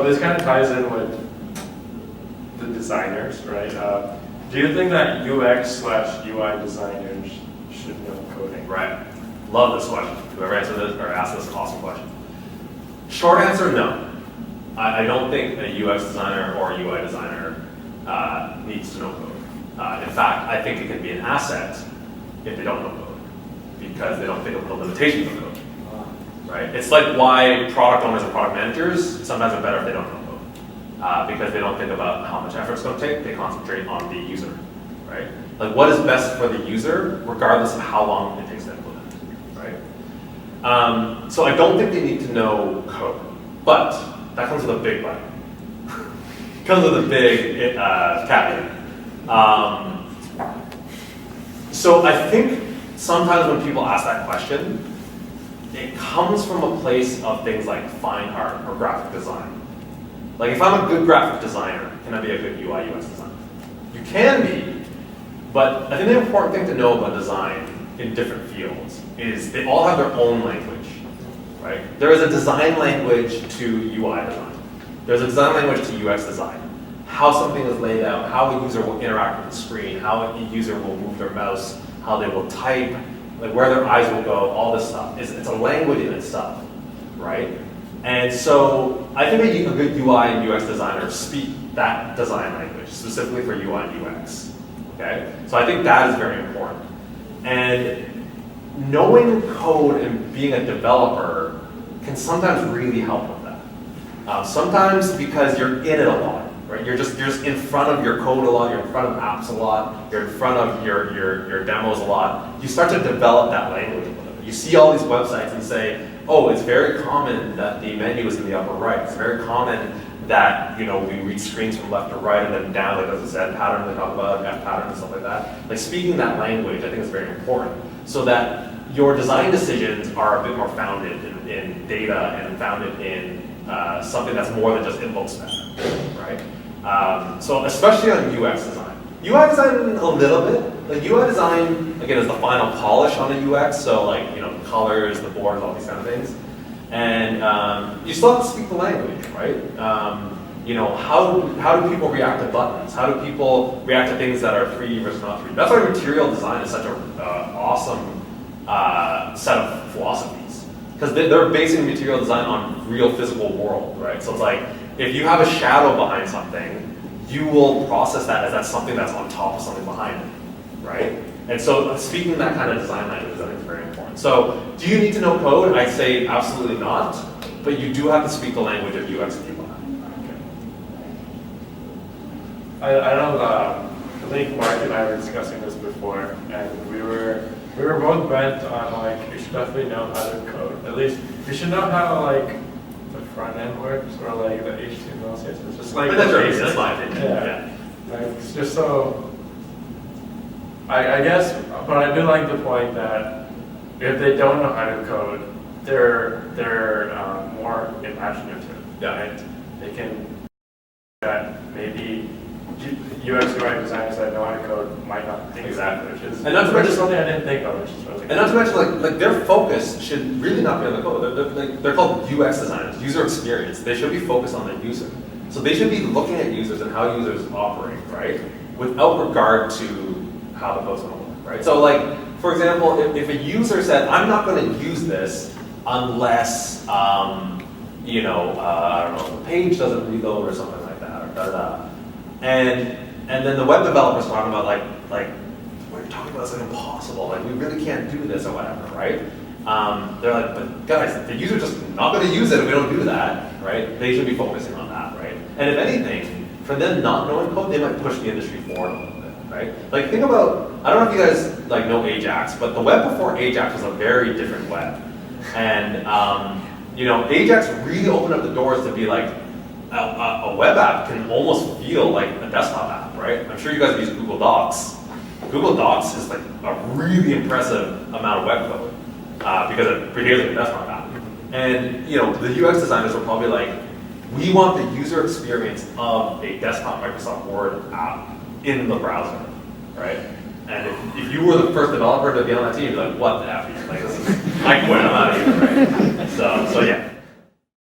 this kind of ties in with the designers, right? Do you think that UX/UI designers should know coding? Right. Love this question. Whoever answered this or asked this is an awesome question. Short answer, no. I don't think a UX designer or a UI designer needs to know code. In fact, I think it can be an asset if they don't know code, because they don't think of the limitations of code. Right? It's like why product owners and product managers sometimes are better if they don't know code, because they don't think about how much effort it's going to take. They concentrate on the user, right? Like what is best for the user, regardless of how long it takes to implement, right? So I don't think they need to know code, but that comes with a big but. Comes with a big caveat. So I think sometimes when people ask that question, it comes from a place of things like fine art or graphic design. Like if I'm a good graphic designer, can I be a good UI UX designer? You can be, but I think the important thing to know about design in different fields is they all have their own language, right? There is a design language to UI design. There's a design language to UX design. How something is laid out, how a user will interact with the screen, how a user will move their mouse, how they will type, like where their eyes will go, all this stuff. It's a language in itself, right? And so I think a good UI and UX designer speak that design language, specifically for UI and UX, okay? So I think that is very important. And knowing code and being a developer can sometimes really help with that. Sometimes because you're in it a lot, right? You're just in front of your code a lot, you're in front of apps a lot, you're in front of your demos a lot. You start to develop that language a little bit. You see all these websites and say, oh, it's very common that the menu is in the upper right. It's very common that we read screens from left to right and then down, like there's a Z pattern they talk about, F pattern and stuff like that. Like speaking that language, I think is very important, so that your design decisions are a bit more founded in data and founded in something that's more than just it looks better, right? So especially on UX design. UI design a little bit. Like UI design, again, is the final polish on a UX, so like, the colors, the borders, all these kind of things. And you still have to speak the language, right? How do people react to buttons? How do people react to things that are 3D versus not 3D? That's why material design is such an awesome set of philosophies. Because they're basing material design on real physical world, right? So it's like, if you have a shadow behind something, you will process that as that's something that's on top of something behind it, right? And so speaking that kind of design language, I think is very important. So do you need to know code? I'd say absolutely not, but you do have to speak the language of UX and UI. Okay. I know I think Mark and I were discussing this before, and we were both bent on like you should definitely know how to code. At least you should know how like the front end works, or like the HTML, CSS. Just like that's my opinion. Yeah. Like it's just so. I guess, but I do like the point that if they don't know how to code, they're more imaginative. Yeah. Right? They can that maybe UX UI designers that know how to code might not think exactly, which is and not to mention something I didn't think of, which is really and not to mention like their focus should really not be on the code. They're called UX designers, user experience. They should be focused on the user. So they should be looking at users and how users operate, right? Without regard to how the code's going to work, right? So like, for example, if a user said, I'm not going to use this unless, I don't know, the page doesn't reload or something like that, or da-da-da. And then the web developer's talking about like what you're talking about is like impossible, like we really can't do this or whatever, right? They're like, but guys, the user's just not going to use it if we don't do that, right? They should be focusing on that, right? And if anything, for them not knowing code, they might push the industry forward a little bit, right? Like think about, I don't know if you guys like know Ajax, but the web before Ajax was a very different web. And Ajax really opened up the doors to be like, a web app can almost feel like a desktop app, right? I'm sure you guys use Google Docs. Google Docs is like a really impressive amount of web code because it behaves like a desktop app. And the UX designers were probably like, we want the user experience of a desktop Microsoft Word app in the browser, right? And if you were the first developer to be on that team, you'd be like, what the F? Like, this is, I quit, I'm out of here, right?